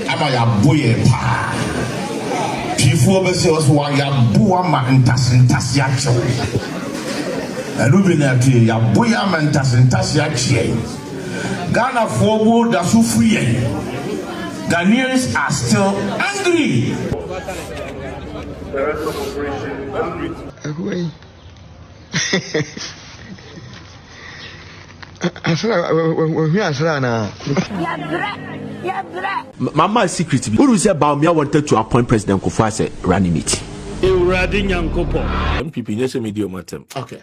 ama ya boye pa. Before be say was wa ya boa ma ntase ya cho. Elubina ti ya boya ma ntase ya che. Ghana forward da so free. Ghanaians are still angry. Mama secret. Who say Baumia wanted to appoint President Kufuor as a running mate? Okay.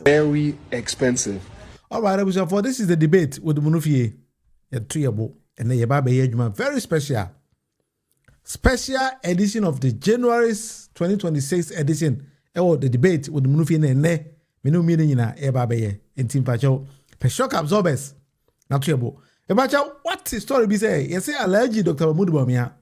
Very expensive. All right, for this is the debate with Munufie. And then very special. Special edition of the January's 2026 edition. The debate with Munufie and Minu meaning in a in Team Pacho. Shock absorbers. Not trouble. What the story be say? You say allergy Dr. Mudubamia.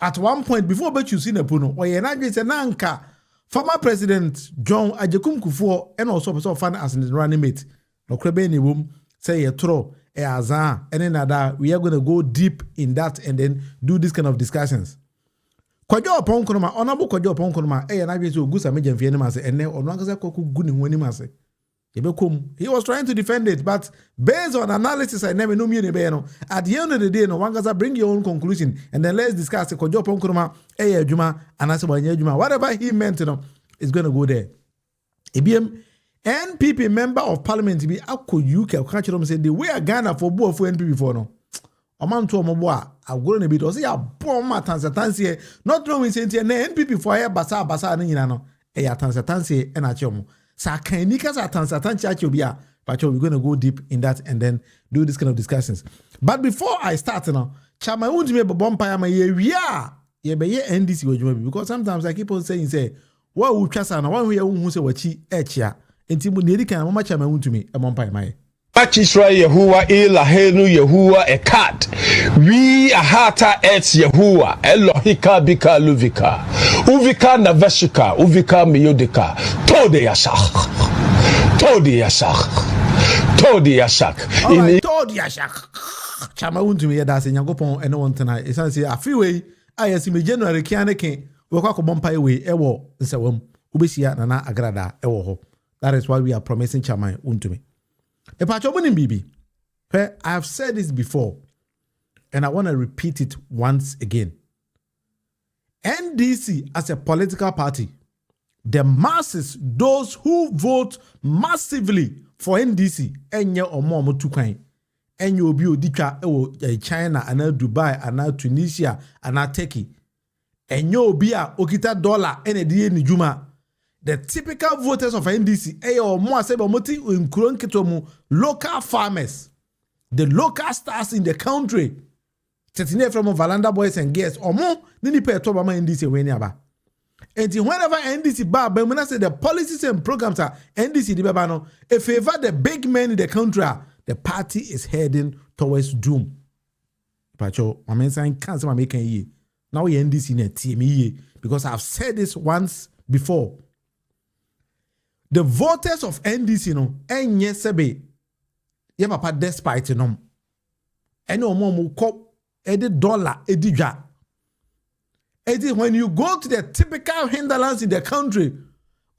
At one point before but you seen a puno, or you're not nanka. Former President John Ajekum Kufuor and also fan as in running mate. No crebe womb say a throw a azan and then other. We are going to go deep in that and then do this kind of discussions. Kojo Oppong Nkrumah, honorable Kojo Oppong Nkrumah, and I just go good and then on one good. He was trying to defend it, but based on analysis, I never knew me. At the end of the day, no one can bring your own conclusion, and then let's discuss the Kojo Oppong Nkrumah, Juma, and I said, whatever he meant, is going to go there. ABM NPP member of parliament be Ako UK, catch say the way a Ghana for both for NPP for no. A man to a moboa, I've grown a bit, or say a bomb at Tansatansi, not knowing saying NPP for a basa, a Tansatansi, and a chomo. Sakanikas at Tansatansi, but we're going to go deep in that and then do this kind of discussions. But before I start now, Chama won't be a bomb pie, my ye be NDC, because sometimes I keep on saying, say, what would Chasana, one way who say what she etcha, and Timu Nerican, how much am I want to me, a bomb pie, my. Machisra Yehua ila henu Yehua ekat. We ahata et Yehua Elohika bika luvika. Uvika naveshika, uvika miyodika. Tode yashak. Tode yashak. Tode yashak. Tode yashak. Chama unto me that's in Yangopon and one tonight. It's say a freeway. I see me January kianeke. Waka bompa way ewo nsewom. Ubisia nana agrada ewo ho. That is why we are promising Chama unto me. I have said this before, and I want to repeat it once again. NDC as a political party, the masses, those who vote massively for NDC, enye omo tukain, enye obi odika China, and Dubai, and Tunisia, and Turkey, enye obi a okita dollar ene die ni juma. The typical voters of NDC, local farmers, the local stars in the country, sitting from Valanda boys and girls, or more than the pay to NDC when yaba. And whenever NDC bar, but when I say the policies and programs are NDC the babano, a favor the big men in the country, the party is heading towards doom. Pacho, I mean saying cancer making ye. Now we NDC in a team because I've said this once before. The voters of NDC, enye sebe, ye papa despite no, ene omo kop, edi dollar, edi ja. Edi when you go to the typical hinterlands in the country,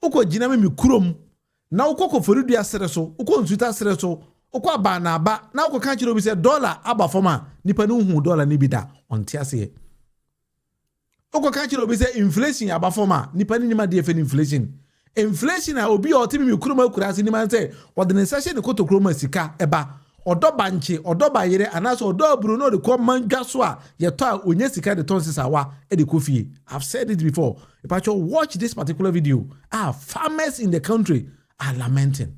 uko jiname mi kurom, na uko koforu dia sereso, uko nsuta sereso, uko abana ba, na uko kanchiro bi se dollar aba foma, nipa no hu dollar ni bida, ontiase. Uko kanchiro bi se inflation aba foma, nipa ni nima di efe inflation. Inflation a obi o timi mi kuruma kurase ni man say what the session ko to kuruma sika eba odo banche odo bayere anaso odo buru no de ko mandwa so a ye to a onye sika de tonses awa e de kofie. I've said it before. If I watch this particular video, farmers in the country are lamenting.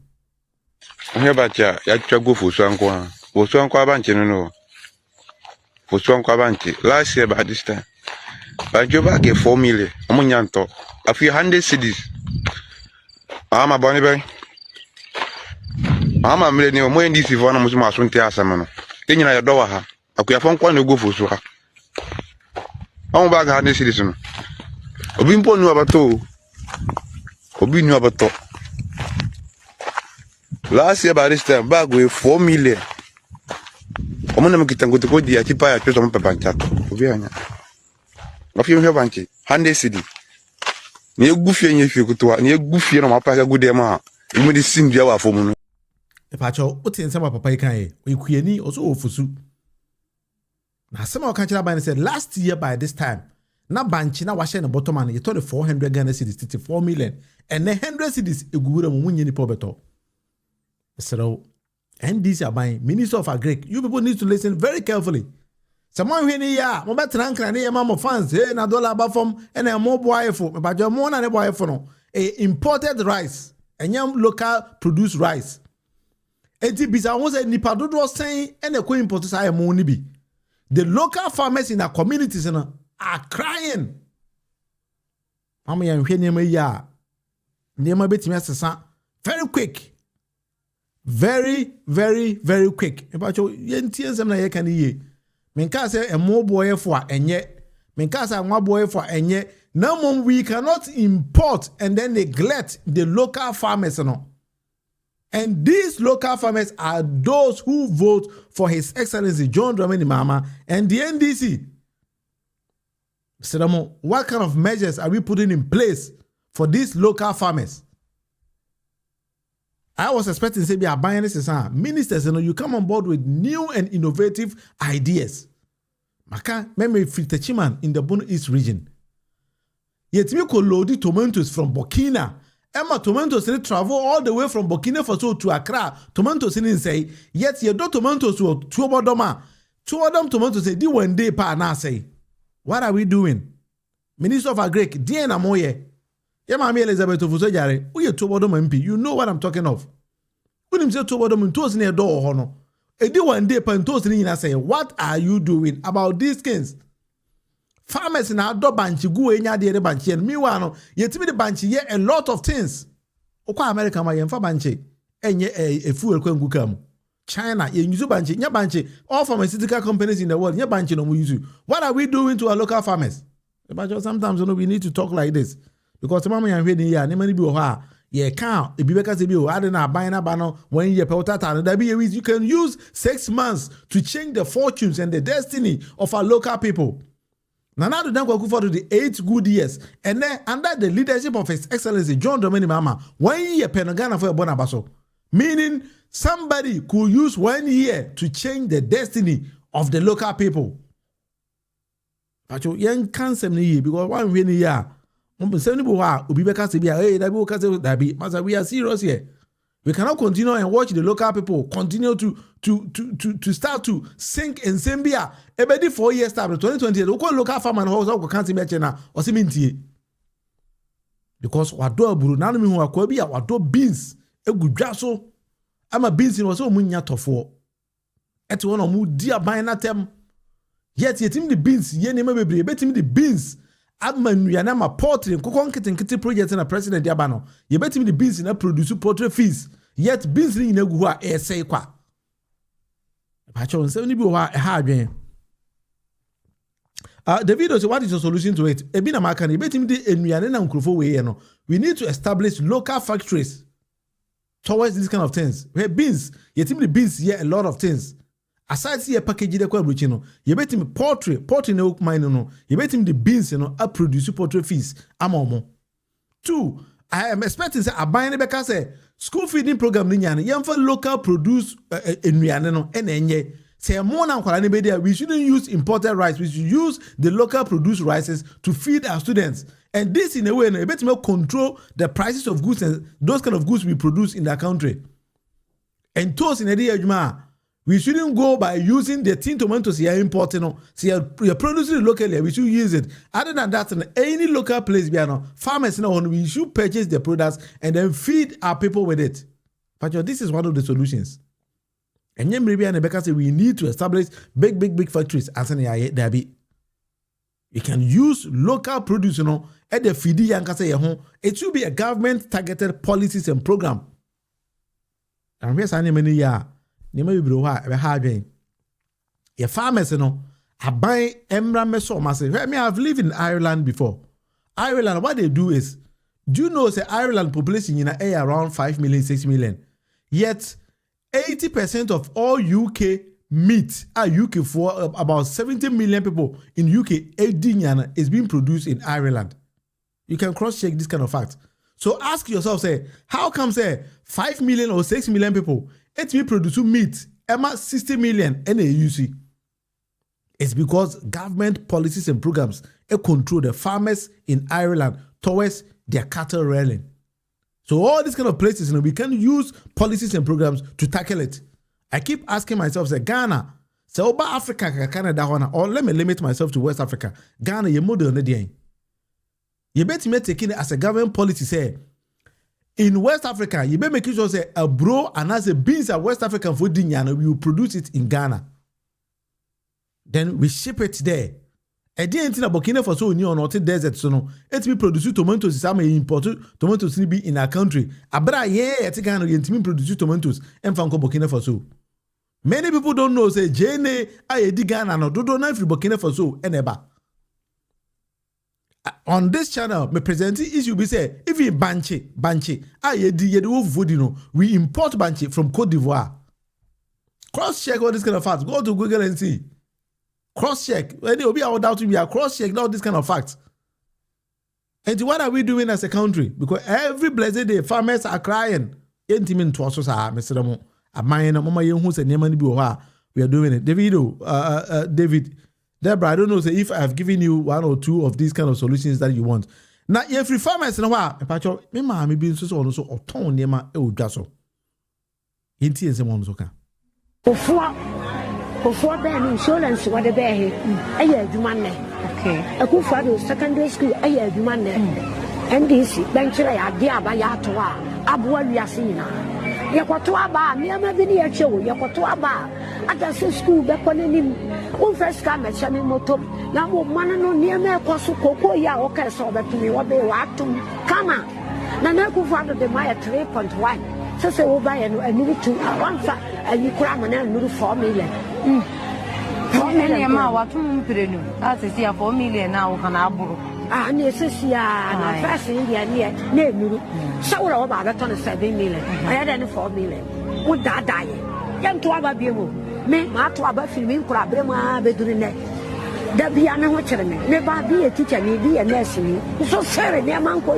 Here bacha ya twa go fo so anko abanche no fo so anko abanche last year by this time I go back 4 million omunyanto a few 100 cedis. I'm Bonnie Bay. I'm a millionaire. More in this if one of my son tells them. Then you know, I could have one go for so. I'm back at the citizen. Obimpo knew about two. Obi knew about two. Last year by this time, back with 4 million. Omuna mkitango to di atipa ya choto mpa banchato. Obianya. Ofi mhe banchi. Hande city. Ni egufie nye fie kutoa. Ni egufie no mapa ka gude ma. Imu di sindua wa fomu no. Pacho uti nsema papa ikan ye. Oyikuye oso ofusu. Na sema wakachira ba said last year by this time na banchi na washe na bottom man you told 400 Ghana cedis 54 million and 100 cedis egugura mu munye ni pobeto. So NDC are buying Minister of Agric. You people need to listen very carefully. Someone here ya mo betra nkra na yema mo fans na dollar ba from and a mo boy for me ba jo mo na ne boy for no imported rice and local produced rice. Enti bisa won say nipa dodo sen and e ko import say mo ni bi. The local farmers in our communities are crying. Mama ya nhwe nema ya. Nema betimi asesa very quick. Very, very, very quick. Ebacho yentie nsem na ye kan ye. Menka say emo boy for enye. Menka say anwa boy for enye. Now we cannot import and then neglect the local farmers no. And these local farmers are those who vote for His Excellency John Dramani Mahama and the NDC. Sedamo, what kind of measures are we putting in place for these local farmers? I was expecting to say, be a buying this ministers, you come on board with new and innovative ideas. Maka, meme Fitachiman in the Bono East region. Yet we could load tomatoes from Burkina. Emma tomatoes they travel all the way from Burkina Faso to Accra. Tomatoes in say, yet you do tomatoes to Tuobodoma. Two of them tomatoes say, di one day pa na say. What are we doing? Minister of Agric, Diana Moye. Yamami Elizabeth of Usajare, we are Tuobodoma MP. You know what I'm talking of. When him say Tuobodoma toes near door hono. A di one day pa toes in say, what are you doing about these things? Farmers in our do banchi go enya de banchi and miwano yetimi de banchi ye a lot of things. Okwa America ma yemfa banchi enye a fuel kwengu kam. China ye use banchi nya banchi all pharmaceutical companies in the world nya banchi no mu use. What are we doing to our local farmers? But sometimes we need to talk like this because mama yan hwe ni ya ne mani bi wo ha ye kan e bi beka se bi o ade na ban na ba no when ye peltata no da bi you can use 6 months to change the fortunes and the destiny of our local people. Nana do Dankwa Akufo-Addo the 8 good years, and then under the leadership of His Excellency John Dramani Mahama, 1 year Penogana for a bonabaso, meaning somebody could use 1 year to change the destiny of the local people. But you young cancer ni because 1 year, we are serious here. We cannot continue and watch the local people continue to start to sink in Zambia. Every 4 years time, 2020, local farmer and house can't see chena or siminti. Because what do buru nanu mi huwa kwa biya what do beans e gudraso ama beans in waso munya tofo. Eti wana mu dia bayana tem. Yet yetim the beans ye nema bebre betim the beans. Ama nuyana ma portrait kokon kiti project na president yabano. Ye betim the beans na produce portrait fees. Yet beans ni gu a say kwa. Pacho nse ni bi wa ha adwen. The video say what is the solution to it? Ebi na maka ni betim de enuane na nkrofo we no. We need to establish local factories towards these kind of things. Where beans, yetim the beans here a lot of things. Aside see a package de kwa bruchi no. Ye betim poultry no mine no. Ye betim the beans no a produce poultry fees amomo. 2, I am expecting say aban beka say school feeding program ni nyane yemfa local produce enuane no enenye say more na kwala ni be there we shouldn't use imported rice, we should use the local produced rices to feed our students, and this in a way no bit more control the prices of goods and those kind of goods we produce in the country. And toast in the area we shouldn't go by using the tin tomatoes you're importing. No, so you're producing it locally. We should use it. Other than that, in any local place, farmers, we should purchase the products and then feed our people with it. But this is one of the solutions. And we need to establish big factories. As there be, you can use local produce. At the feed it should be a government targeted policies and program. And we're saying many years. Your farmers, I buy emra meso massive. I have lived in Ireland before. Ireland, what they do is, do you know, say Ireland population in around 5 million, 6 million. Yet 80% of all UK meat UK for about 70 million people in UK is being produced in Ireland. You can cross-check this kind of fact. So ask yourself, say, how come say 5 million or 6 million people we produce meat, 60 million NAUC? It's because government policies and programs control the farmers in Ireland towards their cattle rearing. So all these kind of places, we can use policies and programs to tackle it. I keep asking myself, say, Ghana, say, Oba Africa, Canada, or let me limit myself to West Africa. Ghana, you model on the day. You better me taking it as a government policy, say, in West Africa, you better make sure, say, a bro and as a beans are West African food, we will produce it in Ghana. Then we ship it there. A day in Burkina Faso, New North Desert, so no, it will produce tomatoes, some import tomatoes be in our country. Abra, it's Ghana, and produce tomatoes, and from Burkina Faso. Many people don't know, say, Jane, I dig Ghana, no, don't know if Burkina Faso, and eba. On this channel, my presenting issue be say, if you banche, I dig we import banche from Cote d'Ivoire. Cross-check all this kind of facts. Go to Google and see. Cross-check. Any will be our doubt to be a cross-check all this kind of facts. And what are we doing as a country? Because every blessed day, farmers are crying. We are doing it. David, Deborah, I don't know if I have given you one or two of these kind of solutions that you want. Now, if you farmers in a while, maybe so also or ton nema e ujaso. Inti ese mo nsoka. Before then, insurance what the bear here. Okay. A good father, secondary school, a year man. And this venture I dear by Yatoa, Abua Yasina. Yakotoaba, near my video show, Yakotoaba. At the school, back on him. One first time at Shami Moto. Now, one no near me, Cosu Coco, ya, okay, so that to me what they want to come out. Now, go father the Maya 3.1. So say we buy and need to one fat and you cram and need 4 million. 4 million ma what that is 4 million now can aburu. Ah, yes, yeah, first India near so about that on 7 million. I had 4 million. Would that die? Young to our bill. Me, my to our filming crab, bedroom net. There be an watching me. Never be a teacher, maybe a nurse. So sorry, near Manco.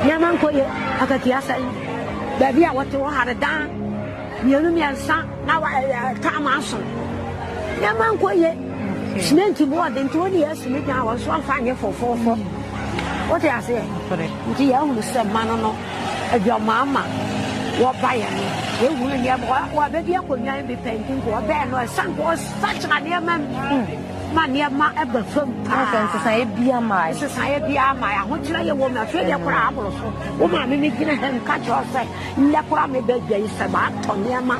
Yamanco, I got the baby, I want to have a down. You know me and son, now I come answer. Yamanco, cement to more than 20 years to make now, so I'm fine for 4. What I say? The young said, Manano, of your mamma, what by me? You will never, baby, I could not be painting for a band or son was such a near man. Near my ever from society, my society, my I want to know a woman, I feel your problem. Woman, we make a hand catch or say, Lepra may be there is about Tonyama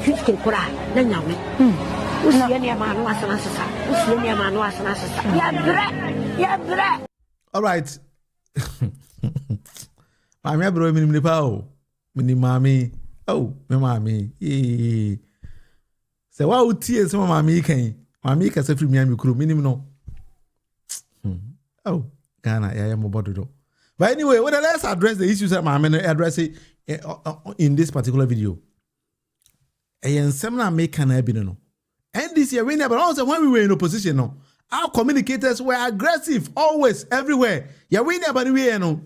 50 cry. Then you who's the near man was an answer? Who's the near man was an answer? Yeah, all right. I'm a bro, Mini Pao, Mini Mammy. Oh, my mammy. So, what would tears some mammy came? Mammy can say free me and crew minimum no. Oh, Ghana, I am about to do. But anyway, what let's address the issues that my man address it in this particular video. And seminar make can have been no. And this year, but also when we were in opposition, no, our communicators were aggressive always, everywhere. Yeah, we never no.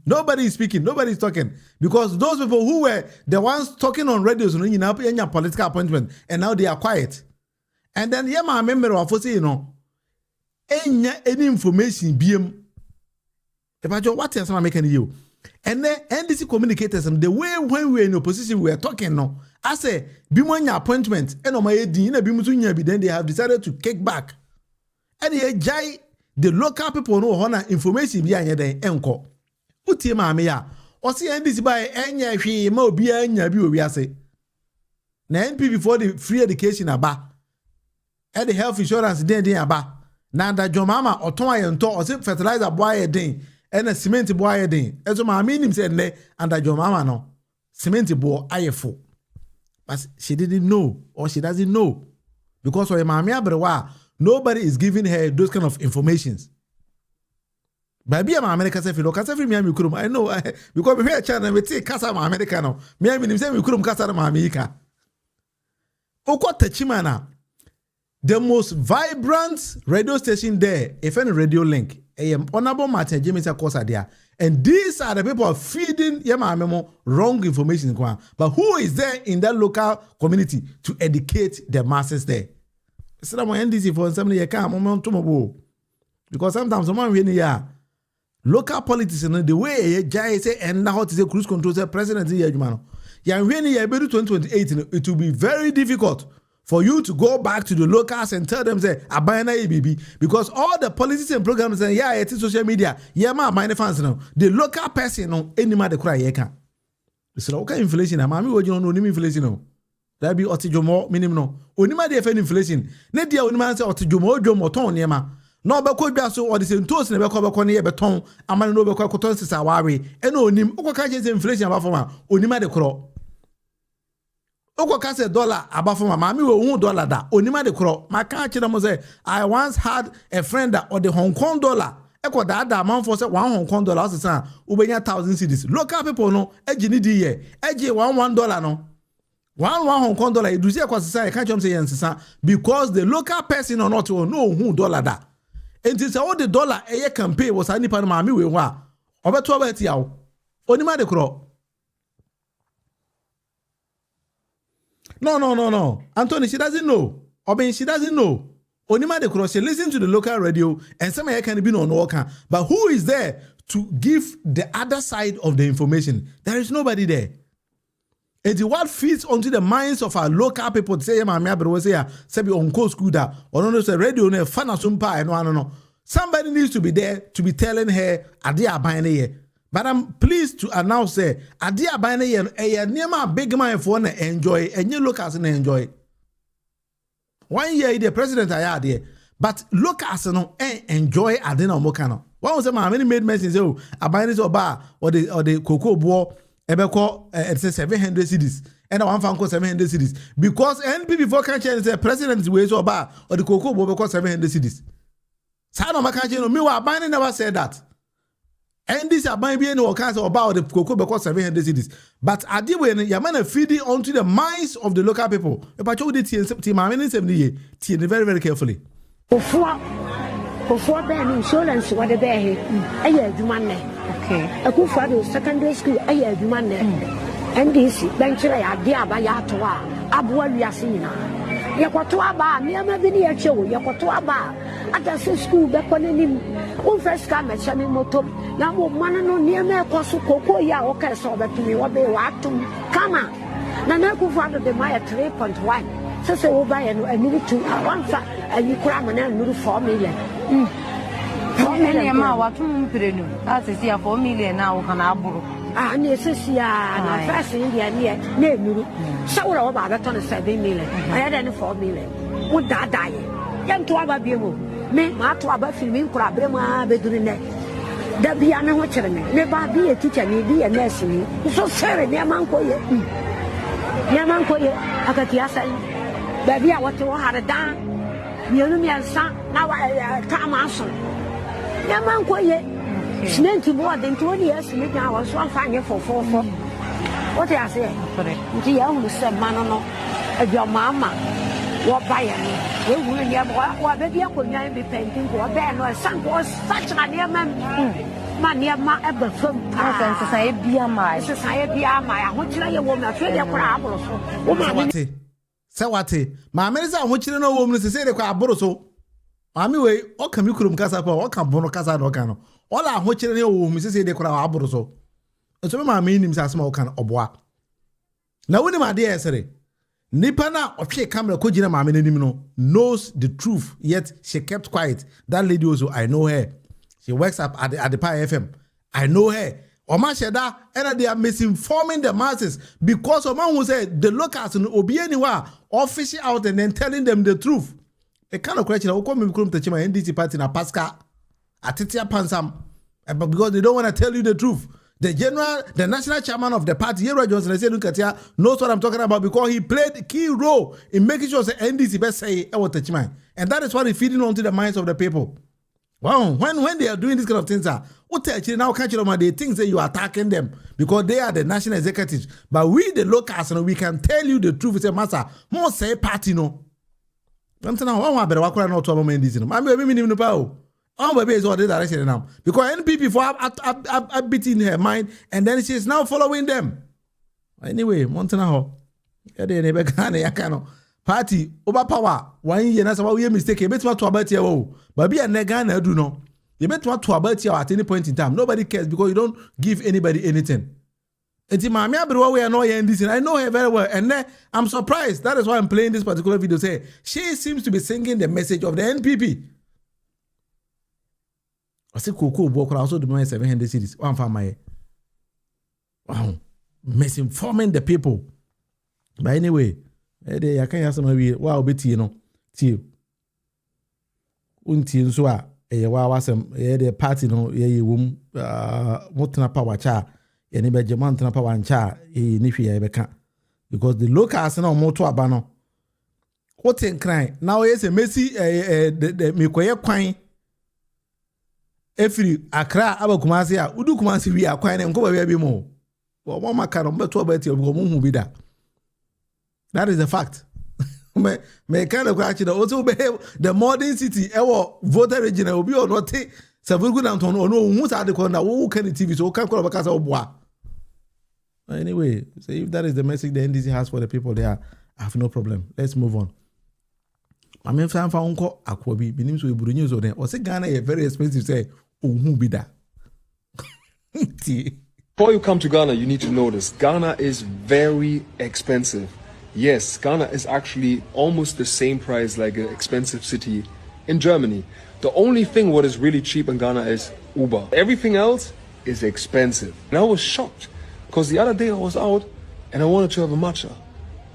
Nobody is speaking, nobody is talking. Because those people who were the ones talking on radios, in your political appointment, and now they are quiet. And then, yeah, my member of any information, BM. What else am I making you? And then, NDC communicators, the way when we were in opposition, we were talking now. I say, BM appointment, and on my then they have decided to kick back. And the local people know honor information behind the enco. Uti mamia, or see NDC by any she mo be any we are say. Na NP before the free education aba. And the health insurance then aba. Now that your mama or toy and or fertilizer boy a day and a cement boy a day. As my meaning said, and that your mama no cement boy I full. But she didn't know or she doesn't know because of mamma brewa. Nobody is giving her those kind of informations. Baby, I'm American. If you look at every me, I know because we hear China, we take Casa Americano. Me, I mean, we couldn't Casa America. Oko Techimana, the most vibrant radio station there, if any radio link, Honorable Martin James Akosa there. And these are the people feeding Yama wrong information. But who is there in that local community to educate the masses there? So that NDC for somebody because sometimes someone really local politics and the way Jai say and now to say cruise control say president here, man. Yeah, when you 2028, it will be very difficult for you to go back to the locals and tell them say abana ABB because all the policies and programs and yeah, it's social media. Yeah, my fans now. The local person no any matter cry you can. So okay, inflation. Mami, what you know inflation no. That be otijomo minimum no. Onima dey fe inflation. Ne dia onima say otijomo ton niema. No be ko dwa so or the same toast ne be ko ne be ton amane no be ko ton sisa ware. E no onim. Uko say inflation about for ma. Onima de kro. Oko kase dollar abafoma mami we $1 da onima de kro maka kire mo say I once had a friend that or the Hong Kong dollar eko da amount for say $1 Hong Kong say ubenya 1,000 cedis local people no eji ni di ye eji $1 no $1 Hong Kong you see eko say can't say yen because the local person or not no $1 da enti say all the dollar eye campaign was ani pa mami we wa obeto obeti yawo onima de kro. No. Anthony, she doesn't know. Oben, she doesn't know. Onima de Cross, she listen to the local radio and some can be on worker. But who is there to give the other side of the information? There is nobody there. And what feeds onto the minds of our local people to say, "Mama, but we say, be on coast scooter or no say radio ne fana sumpa and no. Somebody needs to be there to be telling her, "Adia buying here." But I'm pleased to announce that Adia Bane a near big man for enjoy and you look as an enjoy. 1 year the president I had here, but look as no enjoy Adena Mokano. One was a man many made messages oh Abanis or bar or the cocoa boy ebeko it says 700 cities and one fan cost 700 cities because NP before can't say president's ways or bar or the cocoa boy cost 700 cities. Sana Makachino me wa Bane never said that. And this are by being all kinds about the cocoa because 700 cities. But I did when Yamana feeding onto the minds of the local people. If I told it to my many 70 years, very, very carefully. Before Ben insurance, what a bear, a year do money. Okay. A good father, secondary school, a year do money. And this venture, I dear by Yatoa, Abuan Yasina. Yakotoa bar, near my video show, Yakotoa bar. At the school, back on him. First come at Shannon Moto. Now, one no near me, Coco, ya, okay, so that to me what they want to come out. Now, go father the Maya 3.1. So, say, buy a new 2 1 and you cram and new 4 million. 4 million, what that's is 4 million now, can I borrow? And yes, yeah, first India near Nuru. So, about that on 7 million. I had any 4 million. Would that die? Young to our people. Me, my to about filming Crabema bedroom. There be an watcher, never be a teacher, be a nurse. So, sorry, near Manco yet. Near Manco yet, I got Yasa. Baby, I want to have a down. You know me and son, now I come answer. Near Manco yet. Snake to more than 20 years, maybe I was one fine for 4. What I say? The only said, Manano, of your mamma. What by any? We will never baby. I could not be painting or band or some was such a near man. My near my ever from society, my society, my which like a woman, failure crab. Sawate, my minister, which you know, woman to say the crab boroso. Ami way, or can you come casa or can bono casa no cano. All I watch you know, Mrs. Say the crab boroso. And so my meanings are small can of what. Now, when my dear say, Nipana of she camera kojina mama knows the truth, yet she kept quiet. That lady also, I know her. She works up at the Pi FM. I know her. Oma Sheda, and they are misinforming the masses because of man who said the locals in Obianiwa or fishing out and then telling them the truth. A kind of question, I'll come to Chima NDC party na Pasca, Atitia Pansam, but because they don't want to tell you the truth. The national chairman of the party, Yero Johnson, I said, look at here, knows what I'm talking about because he played a key role in making sure the NDC best say, and that is what is feeding onto the minds of the people. Wow, when they are doing this kind of things, Actually, now catch them, they think that you are attacking them because they are the national executives. But we, the locals, we can tell you the truth. We say, Master, more say party no. I'm saying, I want better work not to moment this. I'm even power. Oh, baby is all the direction now because NPP for I beat in her mind, and then she is now following them. Anyway, Montana, party over power. 1 year, that's why we mistake. You bet what to about you, but be a negana do no. You bet what to about you at any point in time. Nobody cares because you don't give anybody anything. And I know her very well, and then I'm surprised. That is why I'm playing this particular video. Say she seems to be singing the message of the NPP. I say Coco Boko also demand 700 cities. One for my wow, misinforming the people. But anyway, I can't have some maybe wow bit you know. Tiu. Unti so wow some the party no ye wom motna power cha ye ne be jaman tna power ncha ni hwe ye beka because the locals na moto aba no. What in crying now yes a Messi the mikoye kwan Efiri Accra aba Kumasi a udu Kumasi wi akwan ne nko ba bi mo wo maka no beto ba ti obo mo hu bi da. That is the fact. Me kind of actually also the modern city ewo voter region obi o no te savugu na nton no hu sa de ko na wo kan TV so kan ko ba ka sa oboa. Anyway, so if that is the message the NDC has for the people there, I have no problem. Let's move on. I mean, fan fa unko akwobi binim so eburu news o den. O say Ghana is very expensive say ohun bi da. Before you come to Ghana, you need to know this. Ghana is very expensive. Yes, Ghana is actually almost the same price like an expensive city in Germany. The only thing what is really cheap in Ghana is Uber. Everything else is expensive. And I was shocked because the other day I was out and I wanted to have a matcha.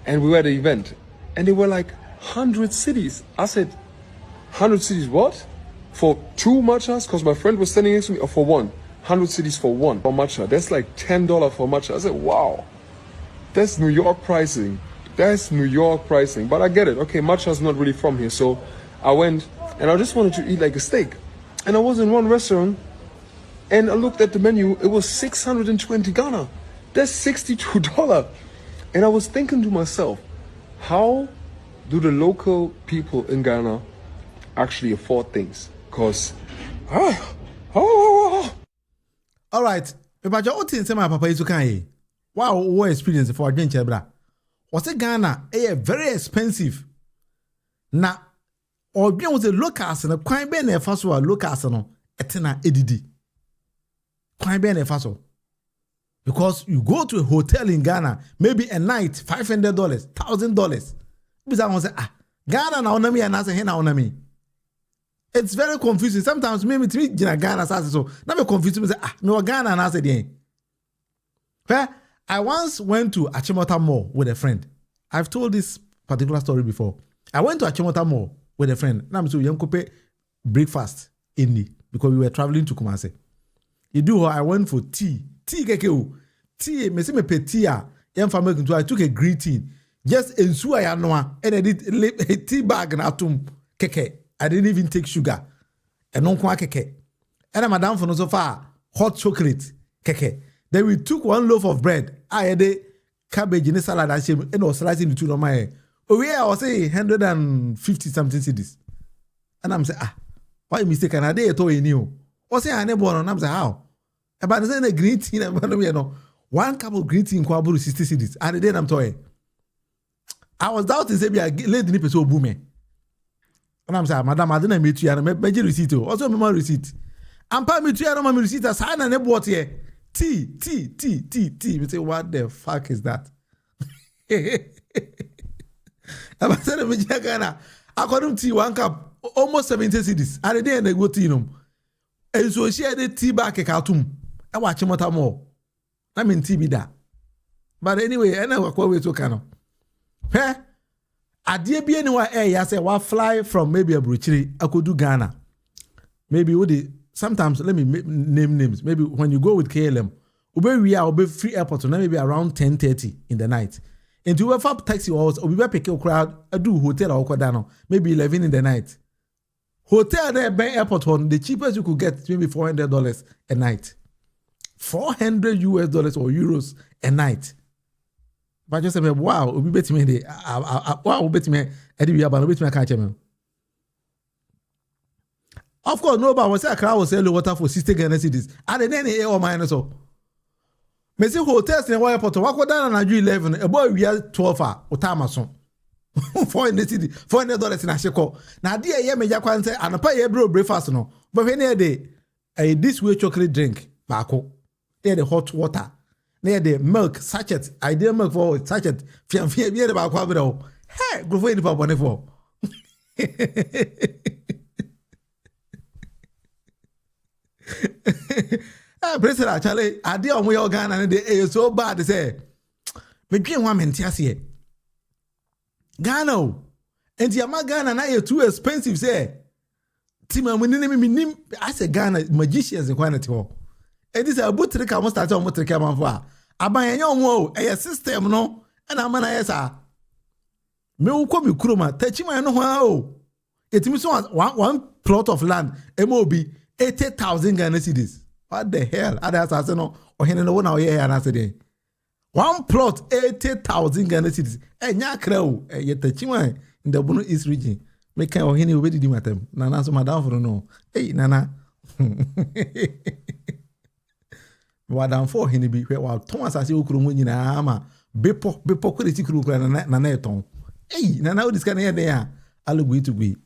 And we were at an event and they were like 100 cities. I said, 100 cities what? For 2 matchas? Because my friend was standing next to me, or for 1. 100 cities for 1 for matcha. That's like $10 for matcha. I said, wow, that's New York pricing. That's New York pricing. But I get it. Okay, matcha's not really from here. So I went and I just wanted to eat like a steak. And I was in one restaurant and I looked at the menu. It was 620 Ghana. That's $62. And I was thinking to myself, how do the local people in Ghana actually afford things? Because, all right. If I just say my papa is okay. Wow, what experience for adventure, bra? Was it Ghana? Very expensive. Na, or bien was a locals and a quite ben a faso locals no etena edidi. Quite ben a faso. Because you go to a hotel in Ghana, maybe a night, $500, $1,000. Because I want to say, Ghana na onami and I say, na onami. It's very confusing. Sometimes maybe to me, Ghana says so. Now me confused me say, me Ghana and I said, yeah. I once went to Achimota Mall with a friend. I've told this particular story before. I went to Achimota Mall with a friend. Now I'm so young couple breakfast in the because we were traveling to Kumasi. You do I went for tea. Tea keke. Tea, me say me pe tea. Young family I took a green tea. Just ensure I know and I did a tea bag na atum keke. I didn't even take sugar. And non kwa keke. And madam for no so far hot chocolate keke. Then we took 1 loaf of bread. I had a cabbage in a salad and was slicing the two of my. Oh yeah, I was saying 150 something cities. And I'm saying, why mistake? And I did it all in you. I say I never and I'm saying how? About saying a green tea and 1 cup of green tea in Kwaburu 60 cities. And then I'm toying. I was doubting say be a lady nip so booming. And I'm saying, Madam, I didn't meet you and I receipt. Also my receipt. I'm paying me to you my receipt as I never bought here. Tea. We say, what the fuck is that? I'm saying, Ghana. According to 1 cup, almost 70 cities. And then they go to them. And so she had a tea bag at Khartoum. I watch him at more. I mean, tea be that. But anyway, I know what we took. I dear be anywhere. I say, what fly from maybe a Bruchiri. I could do Ghana. Maybe would it. Sometimes, let me name names. Maybe when you go with KLM, we are free airport, so maybe around 10:30 in the night. And to have taxi or we pick a crowd, I do hotel or Kodano, maybe 11 in the night. Hotel there, Ben Airport one, the cheapest you could get maybe $400 a night. $400 US or euros a night. But just say, wow, we bet me the wow, bet me Eddie Yaban, bet me catch him. Of course, nobody was a crowd was selling water for 60 Ghana cedis. And then any or minus so. Me see hotels in airport, walk down on 11, a boy we are 12 or Tamason. $400 in a shekel. Now, dear, yeah, me jakwan say, and a pay bro breakfast no. But when they a this way chocolate drink, Marco, they the hot water. Near the milk sachet, ideal milk for sachet, fiam about Quabro. Hey, go for any papa for. President, actually, I did on my organ and they so bad to say. Me dream one mentias Ghana, and the Ghana now too expensive. Say, Tima, we I say Ghana magicians in quantity. And this is a boutique. I must start on what come on for. I buy a young woe, a system, no, and I'm an ISA. Me will come you Nkrumah, touching my no. It means one plot of land, MOB, 80,000 Ghana cedis. What the hell? Others are no, or hanging over now here and I said, one plot, 80,000 Ghana cedis. And ya crow, yet the Chima in the Bunu East region. Make our henny already do at them. Nana, so madame for no. Hey, Nana. Madame for henny be where Thomas as you could win in a hammer. Bepo quality crew and Naneton. Hey, Nana, this can hear there. I'll agree to be.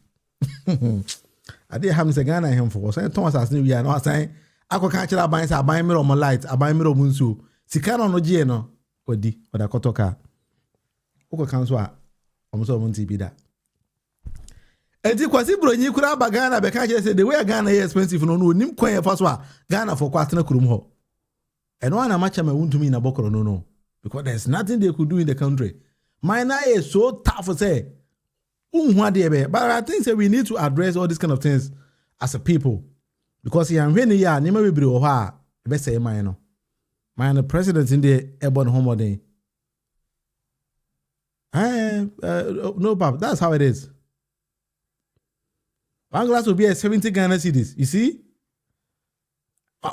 I did have Ghana him for saying Thomas as new year. No, saying I could catch that binds. I buy me on my lights. I buy me on Munsu. Sikano no Geno. Odi, or the Kotoka. Oko Kanswa. Almost on TV that. And it was Ibro, you could have a Ghana because said the way Ghana is expensive. No, Nim Quay first one. Ghana for Quatna Kurumho. And one a match I want to mean a Bokoro no. Because there's nothing they could do in the country. Mine is so tough to say. But I think that we need to address all these kind of things as a people. Because here, when you are, never be able to say, mine, the president in the airborne home day. No, Bob, that's how it is. One glass will be a 70 Ghana cedis. You see?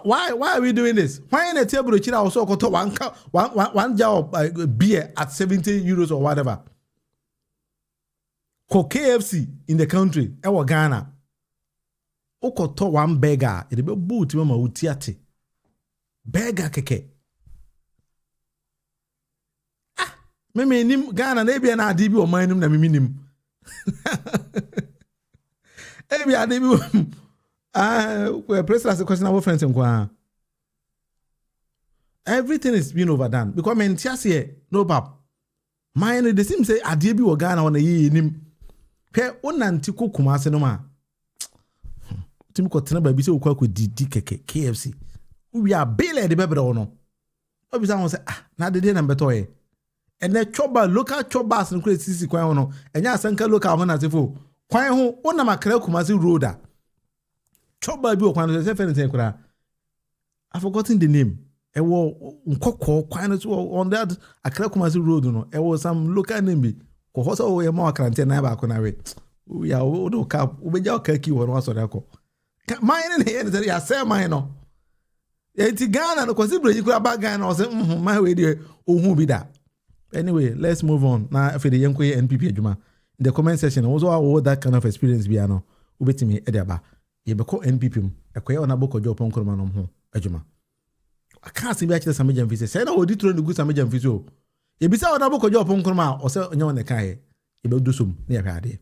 Why are we doing this? Why in a table of China also got one jar of beer at 70 euros or whatever? For KFC in the country, our Ghana. Oko to one beggar, it be boot mama utiate. Beggar keke. Ah, me nim Ghana nebi na adibi o man nim na me nim. Ebi adibi we press as a question our friends nkwa. Everything is being overdone because men here no pap. Mine the same say adibi o Ghana on ye nim. Pe onanti ko Kumase no ma. Timi ko tena ba bi se okwa ko didi keke KFC. We are bele de bebe no. Obi say say na de na beto e. And the choba local chobas no create sisi kwan no. Enya asanka local ho na sefo. Kwan ho ona makra Kumase road a. Choba bi okwan no say fene kura. I forgotten the name. E wo nkokko kwan no on that Accra Kumase road no. E wo some local name bi. Ko hoso wo ye ma quarantine na ba ko na we ya wo do ka wo be ja ka ki wo no so da ko mine ne ye say ya say mine no e ti Ghana no ko si bro yi kura ba Ghana o say my we dey ohun bi da. Anyway, let's move on na afi de yenko ye NPP adwuma in the comment section also all that kind of experience bi ano wo betimi e da ba ye be ko NPP mu e ko ye ona bo Kojo Oppong Nkrumah no ho adwuma aka se bi a kire samejam fi say na odi tro no gu samejam fi so ye bisa ona bo Kojo Oppong Nkrumah o se onye won kan ye ye be dusum na ye hwa ade.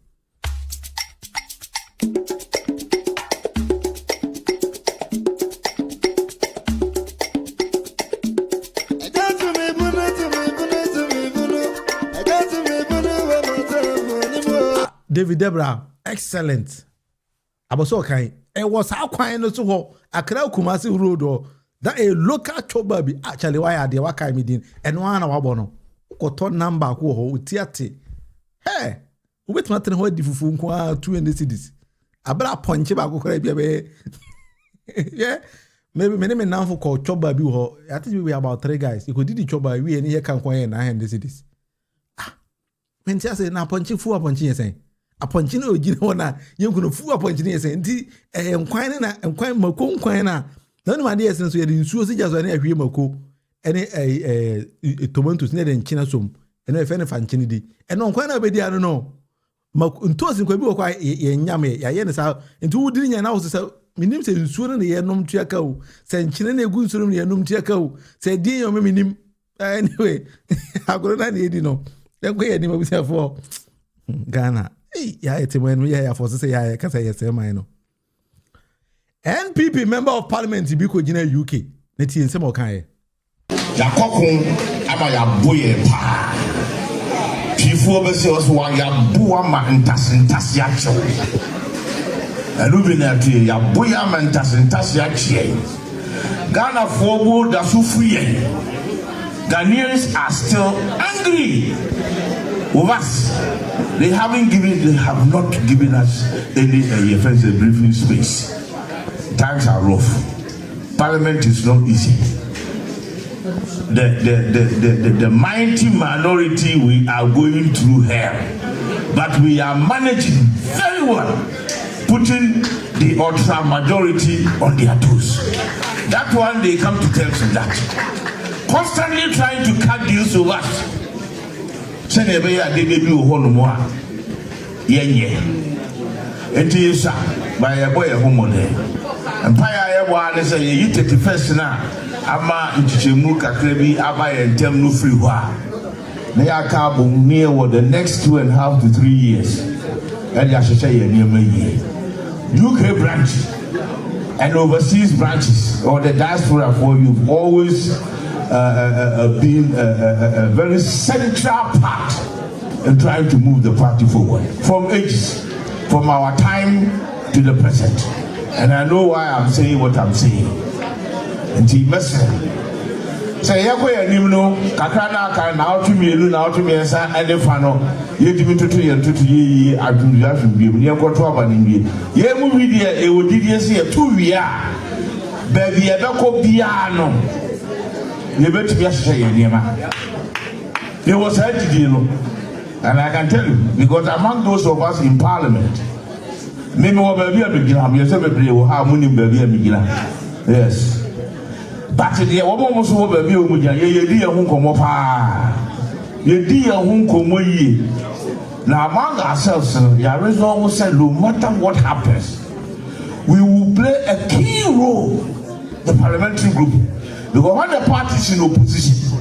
David Debra, excellent. Aboso kai. E was how kwan no so ho Accra Kumase road o. That a local choba bi actually why are they wakai midin and one na wabo no. Ko to number ko ho utiate. Hey, we bet matter ho di fufu nko 200 cedis. Abra ponche ba ko kra bia be. Yeah. Maybe me now for call choba bi ho. I think we about 3 guys. You could do the choba we any here kan kwan 900 cedis. Ah. When say na ponche fu ponche say. Aponchine ogina wona yenkuno fu aponchine yese nti enkwan na enkwan mako nkwan na no ma de yese so ye de nsuo si jaso na ahwie mako ene tomatoes ne de nchina som ene efe ne fanchine di ene nkwan na obedi ano no mako ntosi nkwa bi wo kwa ye nyame ya ye ne sa nti wudiri nya na wo se minim se nsuo ne ye nom tuaka o se nchine na egu nsuo ne ye nom tuaka o se di yo minim anyway agoro na ne di no ekwe ye ni mabisa for Ghana yeah, it's when yeah, for say yeah, can say yes, no. NPP member of parliament Biko Jina UK. Neti in some okay. Yakokun ama ya boye pa. Pifo be se oso wa ya bo ama ntasi ya cho. Elubi na tie ya boye ama ntasi ya che. Ghana for da su free. Ghanaians are still angry with us. They have not given us any offensive briefing space. Times are rough. Parliament is not easy. The mighty minority, we are going through hell, but we are managing very well, putting the ultra majority on their toes. That one they come to terms with that. Constantly trying to cut deals with us. Sene be ya de bi wo no mo a yenye enti sa ba ye boy homo de empire ye bo ane say ye 31st na ama nchichemu kakra bi aba ye ntem no free ho a na ya ka bo near what the next 2.5 to 3 years and ya sheshe ye niam yi UK branch and overseas branches or the diaspora for you've always been a very central part in trying to move the party forward from ages, from our time to the present. And I know why I'm saying what I'm saying. And he must say, Yako Yanimno, Kakana, now to me, now to me, and the Fano, you give me to ye, I do that to be near Kotoba in me. Ye movie, it would see a 2 year, baby, a doko piano. You better be a there was a deal, and I can tell you because among those of us in Parliament, maybe what baby a beginner, yes, everybody will have money, baby a beginner. Yes, but the woman so baby, you dear Hunko, you dear Hunko. Now, among ourselves, Yarezo will say, no matter what happens, we will play a key role, the parliamentary group. Because when the party is in opposition,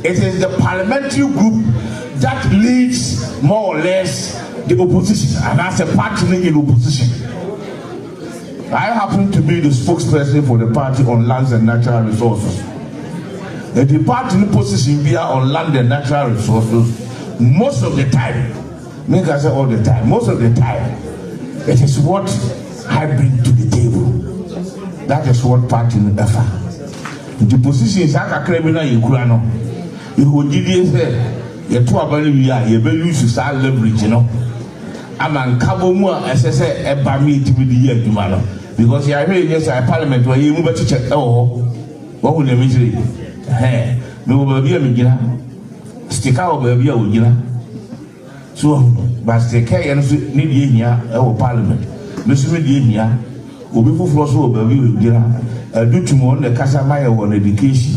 it is the parliamentary group that leads more or less the opposition, and as a party in opposition. I happen to be the spokesperson for the party on lands and natural resources. And the party in position be on land and natural resources most of the time. Make I say all the time, most of the time, it is what I bring to the table. That is what party offer. The position is like a criminal in Kurano. You would give you a 2 hour, you will use to start leverage, you know. I'm on Cabo Moore, as I say, a bami to be the year tomorrow. Because you are here, yes, a parliament where you move to check. Oh, what would the misery? Hey, no baby, a stick out baby, you know. So, but the care and need here, our parliament. Mr. Media, will be for so baby, you know. Do to more the Casamaya on education.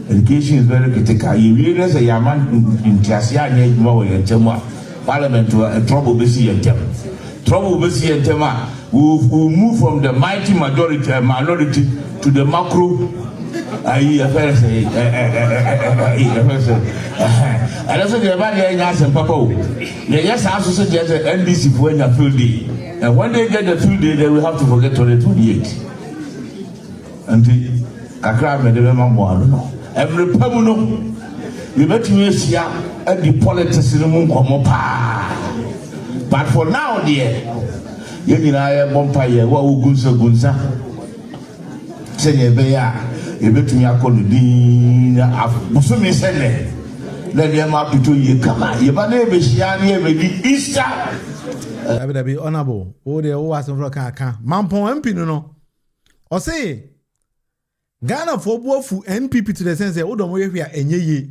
Education is very critical. You realize a yaman in Tiasia need more and Tema Parliament to a trouble busy and Tem. Trouble busy and Tema will move from the mighty majority minority to the macro. And also the Abadians and Papa. Yes, I also suggest NDC for a full day. And when they get the full day, they will have to forget to the 28. Until Kakra made them more. Every Pamuno, you bet me here at the politics in the moon. But for now, dear, you know, I am Bompire, what Gunsa. Say, you bet me a colony, Busumi Sene. Let them up to 2 years. Come on, you better be Shiani, maybe Easter. I better be honorable. Oh, they all was over Kaka. Mampon Pino. Or say, Ghana for both NPP to the sense that Odom we are enye.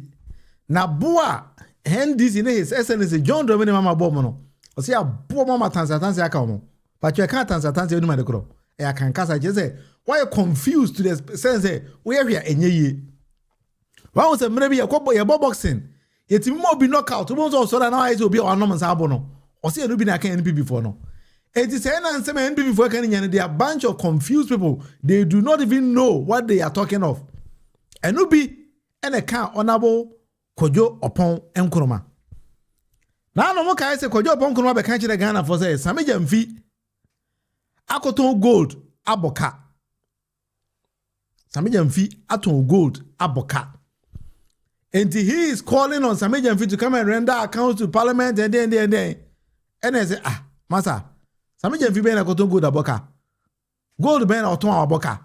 Na boa NDC in his essence John Dominic Mama Bomono. o say abo mama tansatansi aka omo but you can't tansatansi enu ma de kro e aka nkasa je say why you confused to the sense we are here enye ye wa wo say mre bi ye boxing yetimi mo bi knockout wo so na why say obi o anom nsa abo no o say enu bi na kan NPP before no it is say na nsem NPP before kan nyane they are bunch of confused people they do not even know what they are talking of enu bi ene kan honorable Kojo Oppong Nkrumah na no mo kai say Kojo Oppong Nkrumah be kan kire Ghana for say Sameja mfi akoton gold aboka Sameja mfi aton gold aboka and he is calling on Sameja mfi to come and render accounts to parliament and then and I say masa Sameja mfi be na akoton gold aboka gold be na oton aboka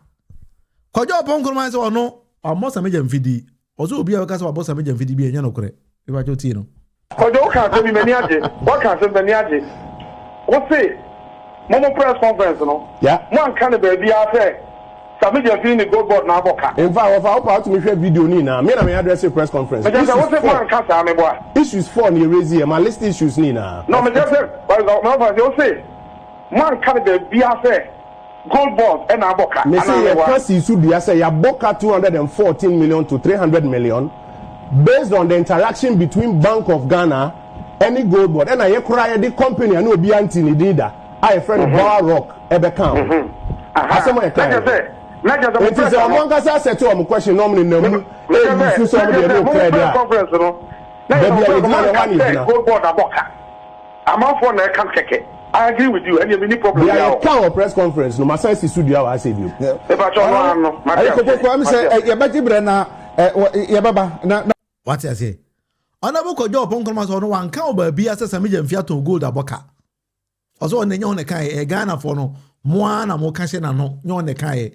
Kojo Oppong Nkrumah say ono omo Sameja mfi di ozo obi a kasa wabo Sameja mfi di bi enya no kore e ba joti no Kojo ka so bi mani age what can say mani age what say Momo press conference no yeah mo an kan be bia say Sameja mfi ni gold board na aboka in fact of how to me share video ni na me na me address a press conference me just say what say mo an kasa me boy issues 4 ni raise here my list issues ni na no me just say but say mo an kan be bia say gold board and aboka me say your kasi su bia say ya boka 214 million to 300 million based on the interaction between Bank of Ghana and the gold board and I cry the company and obi anti ni dida I friend Bar Rock ebe kan asemo e kan it is a monga say set to question normally na mu e you so so dey no clear there conference no na gold board aboka amafo na e kan keke I agree with you and you need problem there are can press conference no my sense studio I say you e ba cho no I ko am say e ba tibre na e baba na what I say Honorable Kojo Oppong Nkrumah so no wan kan oba bia say Sameja mfi aton gold aboka ozo on enye on kan e Ghana for no mo ana mo ka she na no nye on kan e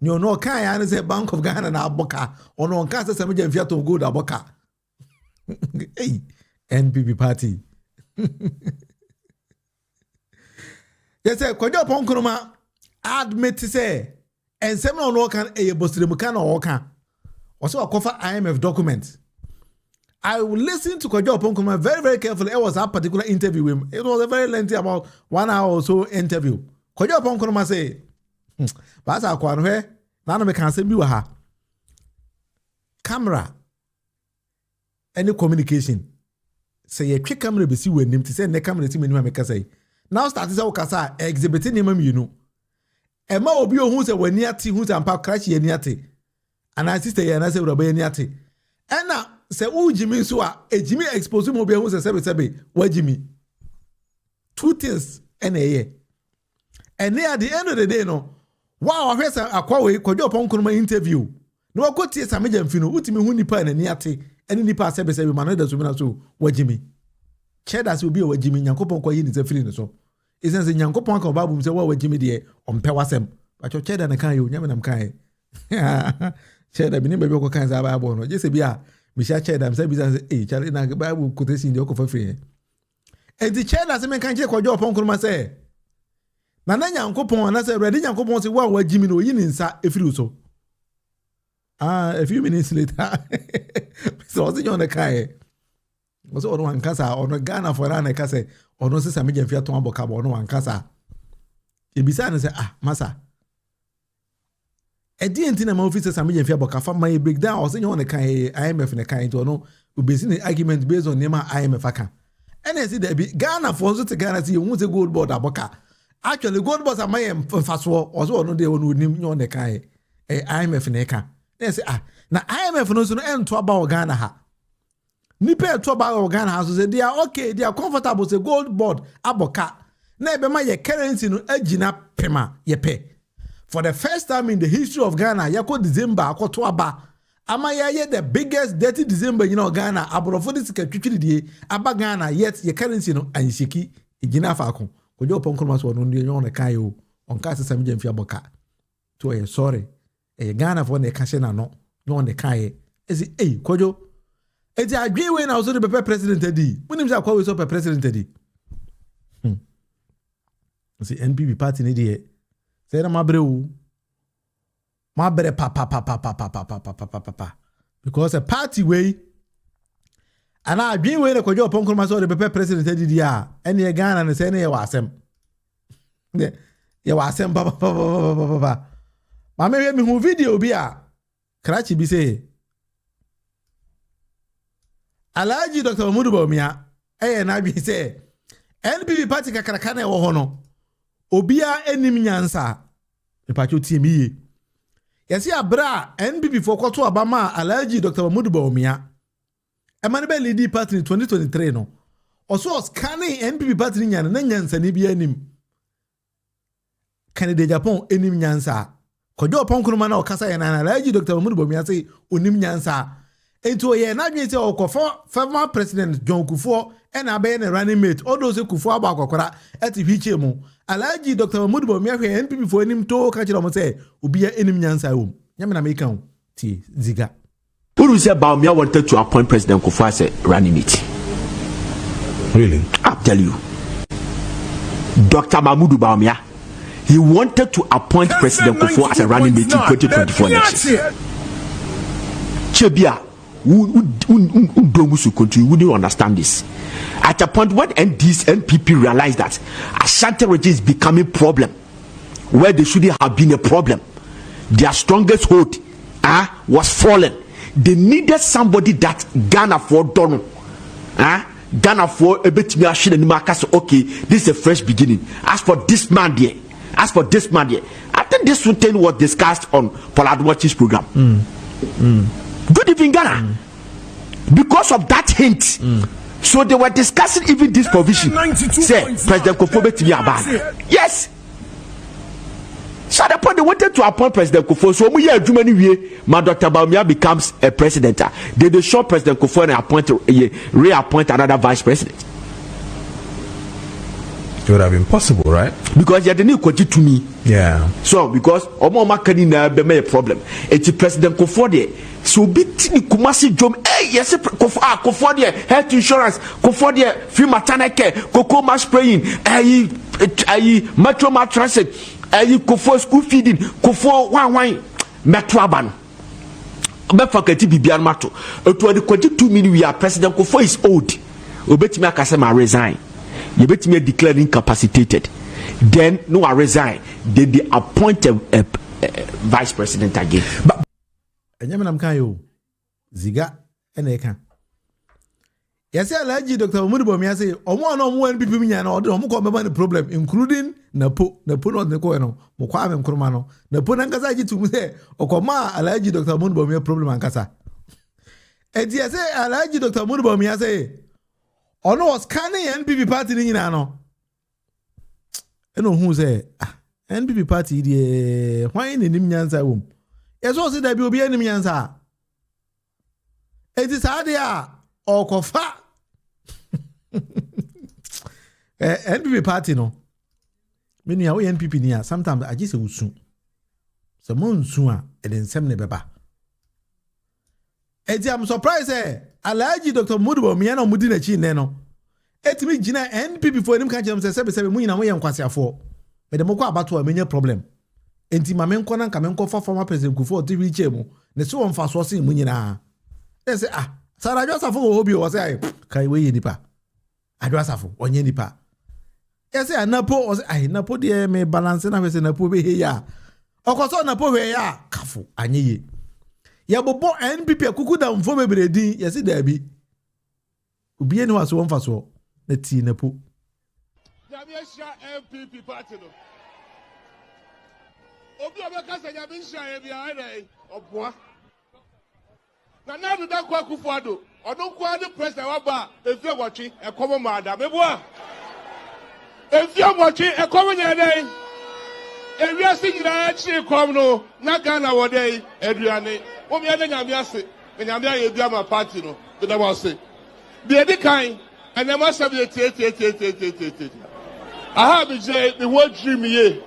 nyo no kan ya ne say Bank of Ghana na aboka ono on kan say Sameja mfi aton gold aboka hey NPP party yes sir Kojo Oppong Nkrumah admit say ensem no no kan e bosire kan o kan also akofa IMF document I will listen to Kojo Oppong Nkrumah very, very carefully. It was that particular interview with him. It was a very lengthy, about 1 hour or so interview. Kojo Oppong Nkrumah say, "But I can't hear. None of me can say me with her. Camera, any communication. Say a quick camera be see when him to say ne camera see me no make say. Now start to say okasa exhibiting him you know. Emma obi o hu say when near ti hu say ampa crash ye near ti. And I sister ye na say we near ti. And now say o Jimmy so a Jimmy expose mo be hu say sebe wa Jimmy. Two things and a and at the end of the day no wow hwese akwa we Kojo Oppong Nkrumah interview no akotie Sameja mfi no utimi hu nipa na ni ate ene nipa sebe ma no da so mina so wa Jimmy chedas obi wa Jimmy Nyankopon kwa yi ni zafiri ne so isense Nyankopon ka Bible mse wa Jimmy de ompe wasem ba cho cheda na kan yo nyame nam kan cheda bi ni be ko kan za Bible no je se bia mi sha cheda mse bi say eh chale na Bible quotation de ko fa free e di cheda se men kan je Kojo Oppong Nkrumah say na Nyankopon na say ready Nyankopon say wa Jimmy no yi ni nsa efiri so a few minutes later so was on the kai was on one casa on Ghana for an kase or no say Sameja mfi aton aboka bo no one casa e bisa na say masa e di enti na ma office Sameja mfi aboka fa my breakdown or say on the kai IMF na kai to no we basing the argument based on nema IMF aka and I see there be Ghana for so to Ghana see you say gold board aboka actually gold board am faso or so no dey on nim the kai IMF na aka yes na IMF no so no ento aba Ghana ha nipa ento aba Ghana ha so say they are okay they are comfortable say gold board aboka na ebe ma ye currency no agina pema ye pe for the first time in the history of Ghana yako December akoto aba ama ye the biggest dirty December you know Ghana aborofo dis ka twitwiri die aba Ghana yet ye currency no anshiki igina fa akon Kojo Oppong Nkrumah so no ndie on kai o on ka Sameja mfi aboka to ye sorry Ghana for the Kashena no on the Kai. Is it Kojo? It's a agree when I was the president Eddie. When him say kwa we so president Eddie. See NPP party ni die. Say na mabreu. Mabre pa. Because a party way And I been waiting for Kojo Oppong Nkrumah so the president DDR and ye Ghana and say ne wasem. Ye wasem papa. Mama me hu video bi a Karachi bi say Alhaji Dr. Mahmood Bawumia na bi say NPP party kakraka na wo ho no obia enim nyansa e pacho tie yesi abra NPP for kwato abama Alhaji Dr. Mahmood Bawumia Emmanuel Lady Party 2023 no. Also scanning NPP Party nyana na nyansa ni bia nim. Canada Japan enim nyansa. Kojo Oppong Nkrumah na okasa ye na Alhaji Dr. Mahmood Bawumia say onim nyansa. Ento ye na dwe say okofo former president John Kufuor and abe na running mate. Odo say Kufuor aba akokora eti hwiche mu. Alhaji Dr. Mahmood Bawumia hwe NPP for enim to ka kire mo say obi enim nyansa wom. Nyame na make kan ti ziga. Who said Bawumia wanted to appoint President Kufuor as a running mate? Really? I'll tell you. Dr. Mahmood Bawumia, he wanted to appoint President Kufuor as a running mate in 2024 elections. Chebia, you wouldn't understand this. At a point when NPP realized that Ashanti region is becoming a problem, where they shouldn't have been a problem, their strongest hold was fallen. They needed somebody that Ghana for Dono. Ghana for a bit me and Marcus. Okay, this is a fresh beginning. As for this man there, I think this thing was discussed on Paul Adwati's program. Good evening, Ghana. Because of that hint, so they were discussing even this provision. Say President Kufuor to be bad. Yes. So at the point they wanted to appoint President Kufuor, so we hear Germany way, Dr. Bawumia becomes a president. They show President Kufuor and reappoint another vice president. It would have been possible, right? Because you had the new Kojo to me. Yeah. So because Omo Makani na be a problem. It's President Kufuor there. So biti Kumasi Jom. Hey, yes, Kufuor there. Health insurance. Kufuor there. Free maternal care. Cocoa mass spraying. Metro transit. Kufuor school feeding. Kufuor wine. Metro aban. Befakati bibian mato. To the Kojo 2 million we are President Kufuor is old. Obeti me akasema resign. You bet me declared incapacitated. Then no, I resign. Then they appoint a vice president again. But I'm kayo ziga eneka. Yes, Alhaji Dr. Mahmood Bawumia say omo no mo NPP nya na odo mo ko meba the problem including Napo no de ko no mo kwa am Nkrumah no Napo na nkasa ji tu say okoma Alhaji Dr. Mahmood Bawumia problem ankasa. Eti say Alhaji Dr. Mahmood Bawumia say ono was scanning NPP party ni nyina no. Eno hu say NPP party die hwan ni nim nyansa wom. Yeso say da bi obi anim nyansa. Eti sa de a okofa NPP party no. Me nua we NPP ni a sometimes I just say usu. So monsu a e den sem ne beba. Eti I'm surprised Alhaji Dr. Mahmood Bawumia na mudi na chi ne no. Etimi gina NPP for enim kan jam sebe mu nyina mo ye nkwasiafo. Me de mokọ abato a menye problem. Enti ma menko na nka menko fa former president Kufuor ti riche mu. Ne so won fa so se mu nyina. They say Sara Adwasafo go hobi o say kai we ye nipa. Adwasafo onye nipa. Yes say Napo o say Napo de me balance na we say Napo be he ya. Okoso Napo we ya kafo anye ye. Ya bobo NPP akuku da mfo bebredi yesi da bi obi eni waso won faso na ti Napo Nyamia NPP party no obi obeka sa nyamia e bia ai oboa na do da kwa Kufuor odon kwa de president wa ba efie gwotwe ekomo maada meboa efie gwotwe ekomo nya dai ewia sigira chi kom no na Ghana wo dai aduane o me na nyamia se nyamia ye bia ma party no do da was be di kan enema sabe tie aha bi je the whole dream ye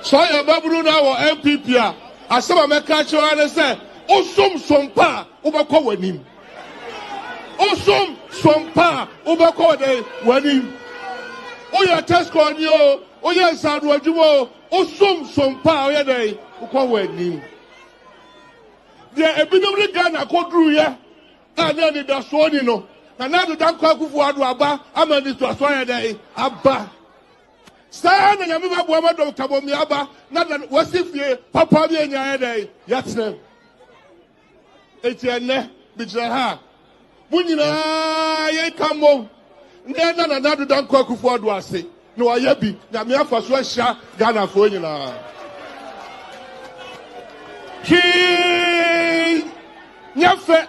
so ya baburu na wo MPP a asema meka chiwa ne se osum sompa ubakọ wanim osum sompa ubakọ de wanim oya tesco ni o oya sadu adwumo osum sompa oya de ukọ wanim de ebinum ni Ghana koduru ye ana ni da so ni no na nadu dan kwa kufu adu aba amani to aso ya dai aba sa na nyame ba bo ma Dr. Bomi aba na wasifie papa bi enya ya dai yatsem etienne bijra ha munyina ye kamo ndena na nadu dan kwa kufu adu ase no ayabi nyame afa so ahia Ghana fo nyina nyefe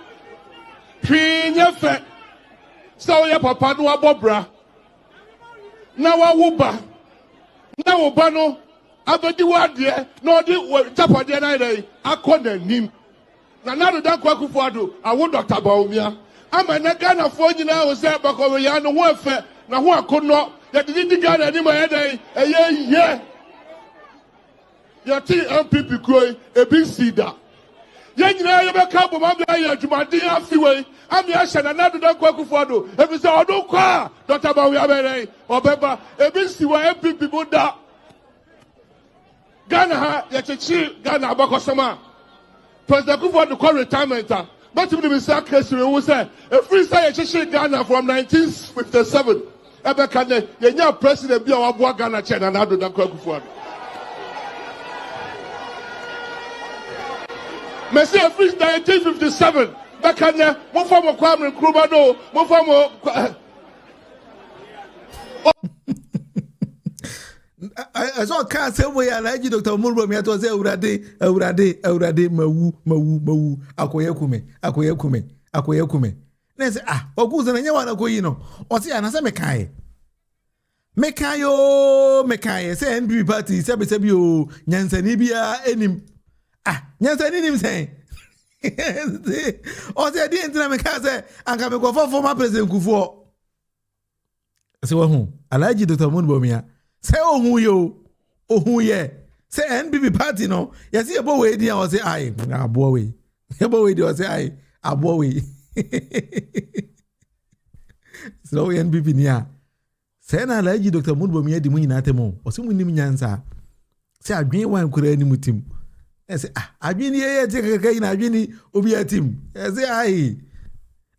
so ya papa no abobra na wawuba na woba no abedi wade na odi tapade na ire akona nim na nadu dan kwa kufu adu awu Dr. Bomi ama na Ghana fo nyina o se bakowe ya no ho efe na ho akono ya didi Ghana ni ma ya dai eye ya ti MPP kroi e big sida ya nyina ya be ka bo ma bia ya adwumade afiwe ami ahya na nadu dan kwa kufu adu e bi se odo kwa Dr. Bomi abere obeba e bi siwa MPP boda Ghana ha ya chechi Ghana abakosoma President Kufu adu call retirement but we be say case we say a free say ya chechi Ghana from 1957 ebe kan ya nya president bia wa bo Ghana che na nadu dan kwa kufu adu Messi a free 1957 back on there mo form Kojo Oppong Nkrumah no mo form I saw car say we Alhaji Dr. Munufie me to say awurade mawu akoye kume na say okuze na nyewa na koyi no o say na say mekae say NPP party sebi o nyansani bia enim nyansani nim say o say di entina mekae say anka me go for former president Kufuor say wa hu Alhaji Dr. Munufie say ohun ye say NPP party no yes e bo we di o say ai abo we e bo we di o say ai abo we so NPP ni a say na Alhaji Dr. Munufie di mu nyina temo o say munim nyansa say adwen wan kura ni mutim say adwen ye te kaka na adwen obi atim say ai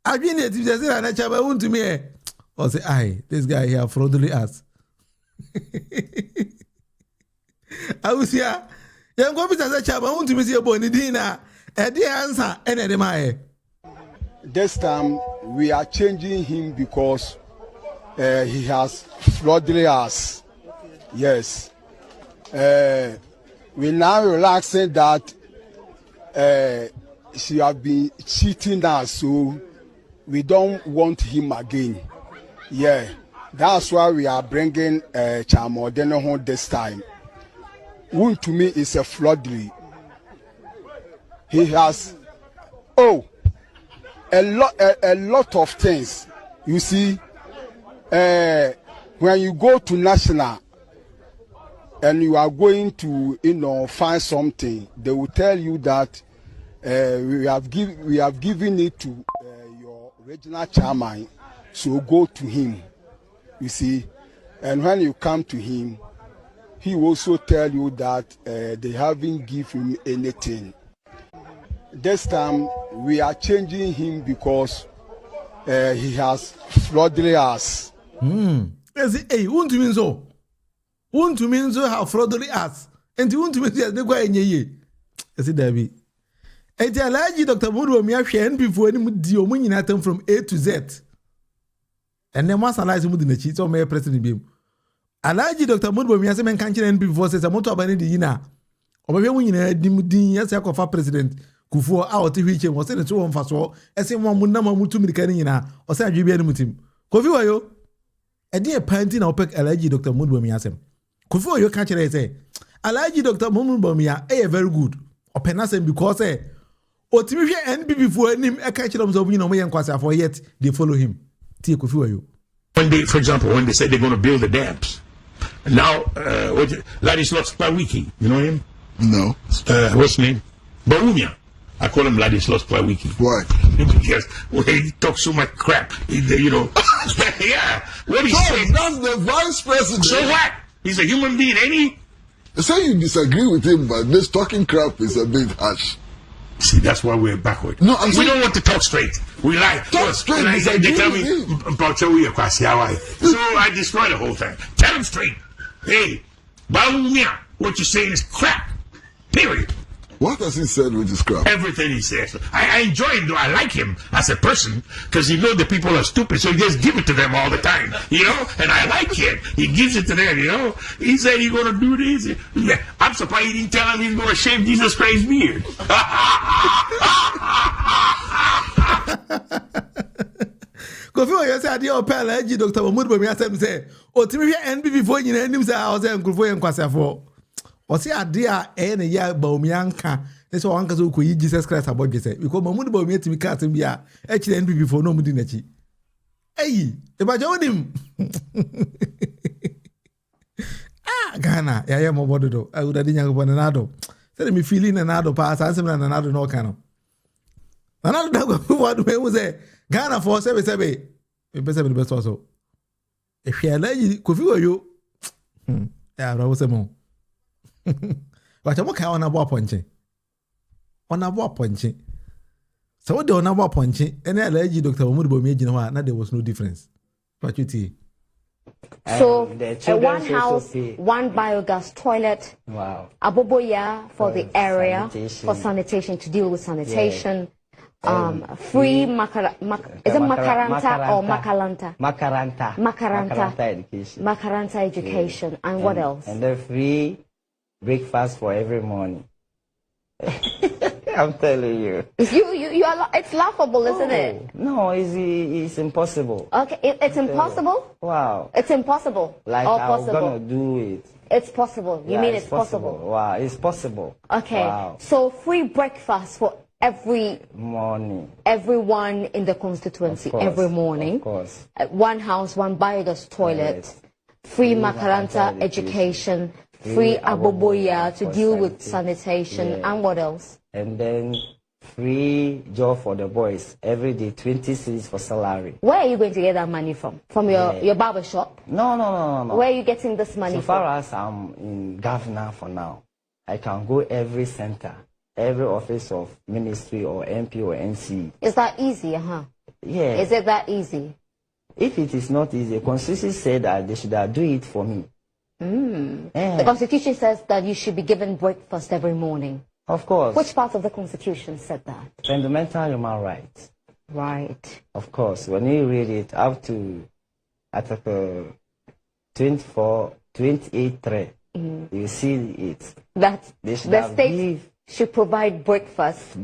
adwen ye ti say na chaba untumi e o say ai this guy here fraudulently us Ausia, young go bisa say chaba untumi say boni dina e dey answer ene dey mae. This time we are changing him because he has fraudulently us. Yes. We now relaxing that she have been cheating us, so we don't want him again. Yeah. That's why we are bringing Chamodeno home this time. Who to me is a fraudulent. He has a lot of things. You see, when you go to national and you are going to find something, they will tell you that we have given it to your regional chairman, so go to him. You see, and when you come to him, he will also tell you that they haven't given him anything. This time we are changing him because he has fraudulently us. Hey, won't you mean so? Won't you mean so how fraudulently us? And you won't mean so they go in ye. Is it Debbie? And the Alhaji Dr. Munufie share before any deal money from A to Z. And then once Alhaji Munufie cheat or may president be. Alhaji Dr. Munufie say men can't NPP before says a motor by the yina. Or maybe when you had dimudin yes for president Kufuor out to reach him was in the 2 1 so as in one number mutu mirkanina or say you be any mutim. Kofi yo a dear painting or pick Alhaji Dr. Munufie asem. Kufuor you catch it say Alhaji Dr. Munufie very good. Or penasem because Otimifia NPP for him a catch them so we know me and Kwasa for yet they follow him. Tia Kofi yo. When they, for example, when they said they're going to build the dams, now, Ladislas Klawiki, you know him? No. What's his name? Barumia. I call him Ladislas Klawiki. Why? Because he talks so much crap. Yeah. What he said. That's the vice president. So what? He's a human being, ain't he? Say you disagree with him, but this talking crap is a bit harsh. See, that's why we're backward. No, we don't want to talk straight. We lie. Talk straight. They tell me, so I destroy the whole thing. Tell them straight. Hey, Baumia, what you're saying is crap. Period. What has he said which is crap? Everything he says. I enjoy him, though. I like him as a person because he knows the people are stupid, so he just give it to them all the time, you know? And I like him. He gives it to them, you know? He said he's going to do this. Yeah. I'm surprised he didn't tell him he's going to shave Jesus Christ's beard. Kofi, you say, "Dear Pella, Dr. Mahmoud Bawumia say, oh, Timmy NBB for you, and him say, I was saying, Kofi and Kwasafo. Or say, dear, any year Bawumianka, that's what Uncle Zuku, Jesus Christ about you say, because Mahmoud Bawumia to me cast him here, actually NBB for no Mudinachi. Hey, if I join him, Ghana, I am a bodo. I would have done one another. Tell me feeling another pass, answer another no cano. Another what was there? Ghana for 7. The best also. If you are like Kofi, you, yeah, I was a more. But I'm okay on a war punching. On a war punching. So what do on a war punching? And I like Dr. Mahmoud Bawumia, now there was no difference. What you see? So, one house, one biogas toilet. Wow. Aboboya for the area, for sanitation, to deal with sanitation. Free is it Makaranta or Makalanta? Makaranta education. Makaranta education. And what else? And the free breakfast for every morning. I'm telling you. You are. It's laughable, isn't it? No, it's impossible. Okay, it's impossible. Wow. It's impossible. Like I'm gonna do it. It's possible. You mean it's possible? Wow, it's possible. Okay. Wow. So free breakfast for every morning. Everyone in the constituency every morning. Of course. One house, one biogas toilet. Free Makaranta education. Free Aboboya to deal with sanitation. And what else? And then free job for the boys every day, 20 cedis for salary. Where are you going to get that money from? From your barber shop? No. Where are you getting this money from? So far as I'm in governor for now, I can go every center, every office of ministry or MP or NC. Is that easy, huh? Yeah. Is it that easy? If it is not easy, the Constitution said that they should do it for me. The Constitution says that you should be given breakfast every morning. Of course. Which part of the Constitution said that? Fundamental human rights. Right. Of course. When you read it up to Article 28.3, you see it. That the state should provide breakfast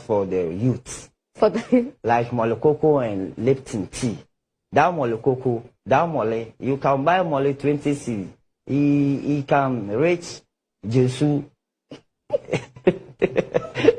for the youth. For the like molokoko and Lipton tea. That molokoko, that mole, you can buy mole 20 cedis. He can reach Jesus.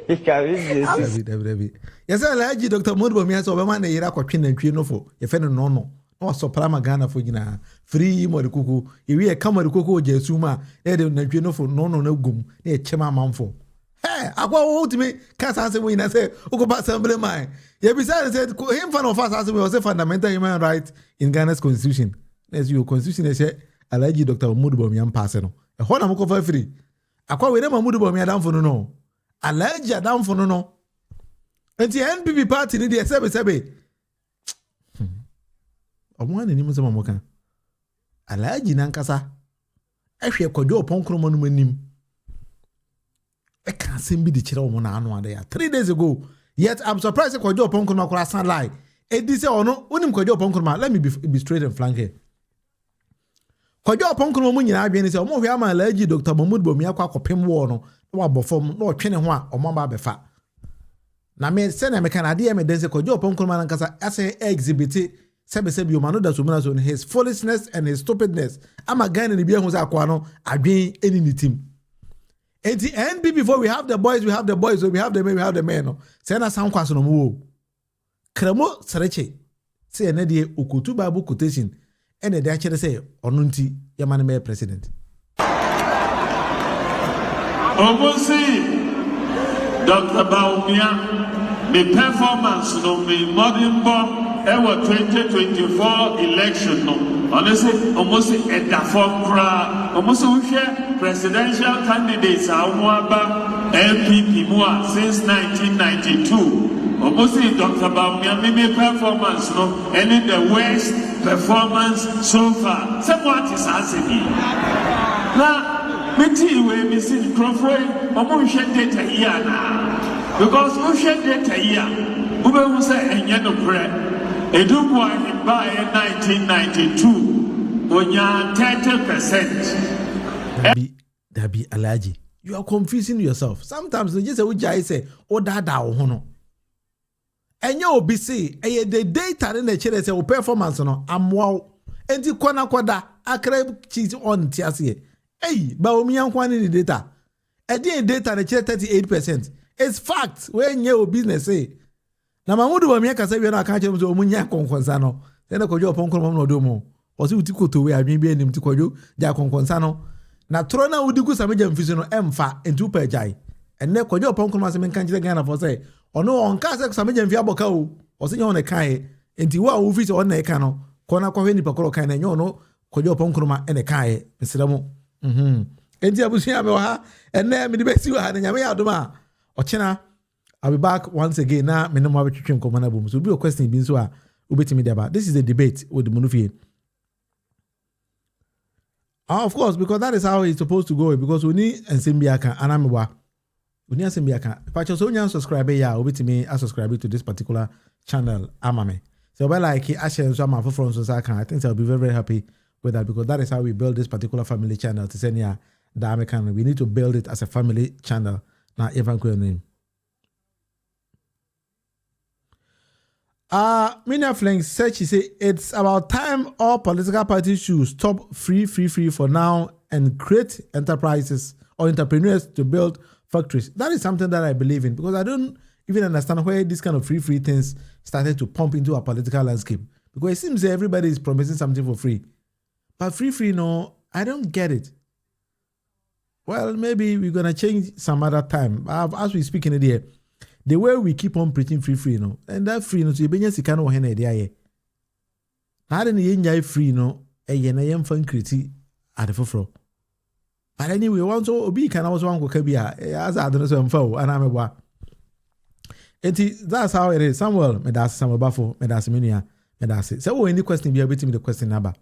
He can reach Jesus. Yes, I like Dr. Mahmoud Bawumia so Obama na yira kwatwe na ntwe no fo. Ye fe no no. No so prama Ghana fo gina. Free molikuku. Iwi e kamarikuku Jesus ma. E de na ntwe no fo no na gum. Na e chema manfo. Hey, akwa wo timi ka sanse we na say ukoba assembly man. Ye be say him fan of us as we say fundamental human rights in Ghana's constitution. As your constitution say Alhaji Dr. Mahmoud Bawumia pass no. E ho na mo ko fa free. Akwa we na Mahmoud Bawumia damfo no. Alhaji damfo no. Enti NPP party ni de sebe. Omwan ni mo se mamoka. Alhaji nankasa. Ehwe Kojo Oppong Nkrumah no manim. I can't seem be the chair of Monano there 3 days ago. Yet I'm surprised that Kojo Oppong Nkrumah could have lie. And this or no, unim Kojo Oppong Nkrumah. Let me be straight and frank here. Kojo Oppong Nkrumah mun yina bi ni say omo hwe ama Alhaji Dr. Mahmoud Bawumia kwa kopem wo no wa bofom no twene ho a omo ba befa. Na me se na me kan ade me den say Kojo Oppong Nkrumah nankasa ase exhibit sebe o mano da so muna so his foolishness and his stupidness. Ama Ghana ni bi ehun say akwa no adwen eni ni team. At the end, before we have the boys, so we have the men, no. Say na sound kwaso no mo. Kremo sereche. Say na de okutu Bible quotation. Ene de akere say ono nti yamane me president. Omosi Dr. Bawumia me performance no me modern bomb ever 2024 election no. Honestly, almost a Dafon Kra, almost presidential candidates are MPP more since 1992. Almost Dr. Bamiami performance, no, and the worst performance so far. Someone is asking me. Now, me we missing Crawford, almost data here now. Because we share data here, we will say, and yet no prayer. Edubwa Himba in 1992, Onya 30%. Dabi Alaji, you are confusing yourself. Sometimes you just say, oh, dada, hono. And you be say, the data in the channel say, performance, no, I'm wow. And the kwana kwada, akrab cheese on tiasi. Hey, but we are the data. And the data, the 38%. It's fact when your business say. Na mamudu wa miaka sabi na akache mzo omunya konkonsano. Tena Kojo Oppong Nkrumah no domo. Osi utiko towe adwinbi enim ti Kojo ja konkonsano. Na trona udiku sameja mfisi no emfa entu pa jai. Enne Kojo Oppong Nkrumah se menka nchire Ghana for say ono onka se sameja mfi aboka o. Osi nya one kai enti wa ofisi on na eka no. Kona kwa hweni pakoro kai na nya ono Kojo Oppong Nkrumah ene kai. Mesiramu. Enti abusu ya mewa enne me di besi wa na nyame ya adoma. Ochena I'll be back once again. Now, me no more between common boom. So, be a question being so ubetimi deba. This is a debate with the Munufie. Of course, because that is how it's supposed to go. Because we need Nsembiaka and Amiwa. We need Nsembiaka. If I just only subscribe, yeah, ubetimi I subscribe to this particular channel. Amame. So, well, like I share some of from Sosaka. I think I'll be very, very happy with that because that is how we build this particular family channel. To send ya the American. We need to build it as a family channel. Now, even name. Mina Flank said she say it's about time all political parties should stop free for now and create enterprises or entrepreneurs to build factories. That is something that I believe in because I don't even understand where this kind of free things started to pump into our political landscape. Because it seems that everybody is promising something for free. But free, no, I don't get it. Well, maybe we're gonna change some other time. As we speak in the day. The way we keep on preaching free, no, and that free, no, so you benya sika no wo hena dia ye. Na de ye nyai free no, ye na yem fan kriti ade foforo. But anyway, want so obi kan also wan koka bia, as ade no so mfa o ana mebwa. Enti that's how it is. Samuel, me das Samuel Bafo, me das menua, me das. So any question be betimi the question number.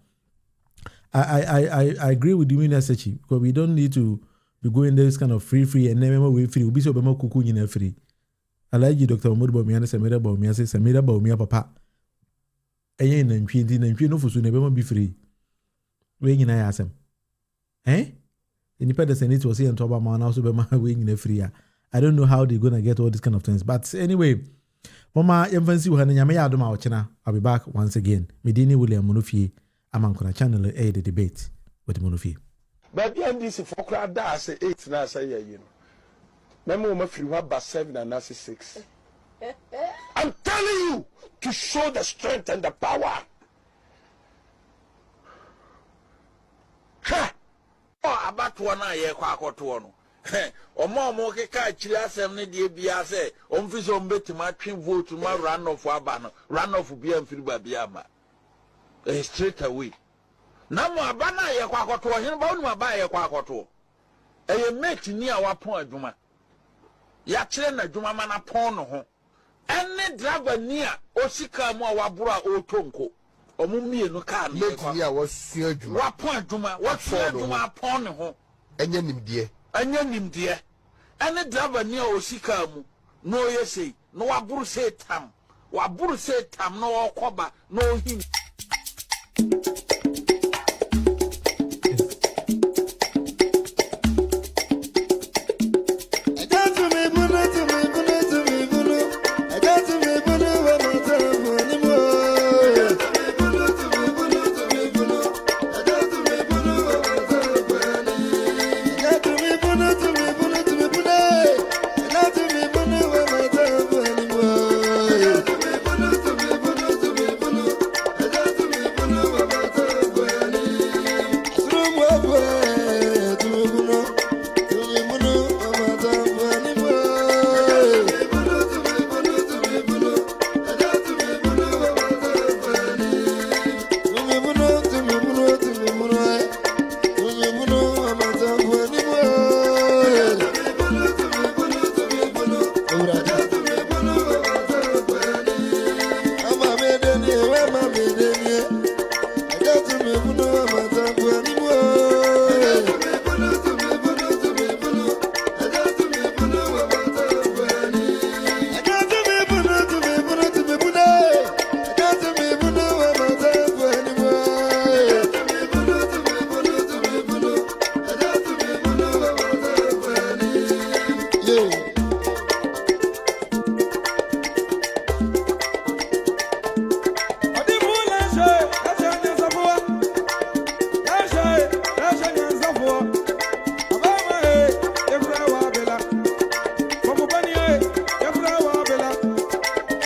I agree with the Munufie Sechi because we don't need to be going this kind of free and never way free. Obi so be mo kuku nyina free. Alaji Dr. Mahmoud Bawumia se Samira Bawumia se Samira Bawumia papa. Eye nantwi no fusu na be mo be free. We nyina ya asem. Independence and it was here and talk about man also be ma we nyina free. I don't know how they're gonna get all these kind of things. But anyway, Mama Yemfansi wo nyame ya adoma ochena. I'll be back once again. Medini William Munufie amankona channel the debate with Munufie. Baby NDC for crowd da say 8 na say you know. Memo ma free wa 7 and 6. I'm telling you to show the strength and the power. Ha! Oh, about one year kwa akoto no. Omo ke ka chiri asem ne de bia say omfiso mbetima twen vote ma run off aba no run off bia mfiri ba bia ma. Straight away. Na mo aba na ye kwa akoto hin ba onu aba ye kwa akoto. Eye mate ni a wapon adwuma. Ya kire na adwuma ma na pon no ho. Ene driver ni a osika mu a waboro a otonko. Omo mienu ka na mate ni a wasua adwuma. Wapon adwuma, wasua adwuma pon no ho. Enya nimdie. Ene driver ni a osika mu no yesei no waboro se tam no okoba no hin